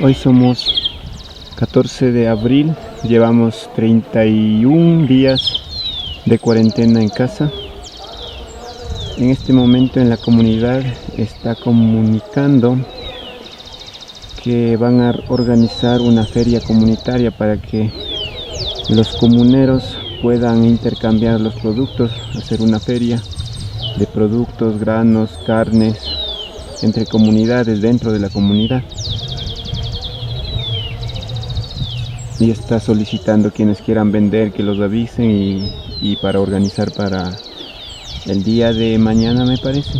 Hoy somos 14 de abril, llevamos 31 días de cuarentena en casa. En este momento en la comunidad está comunicando que van a organizar una feria comunitaria para que los comuneros puedan intercambiar los productos, hacer una feria de productos, granos, carnes, entre comunidades, dentro de la comunidad. Y está solicitando quienes quieran vender que los avisen y para organizar para el día de mañana, me parece.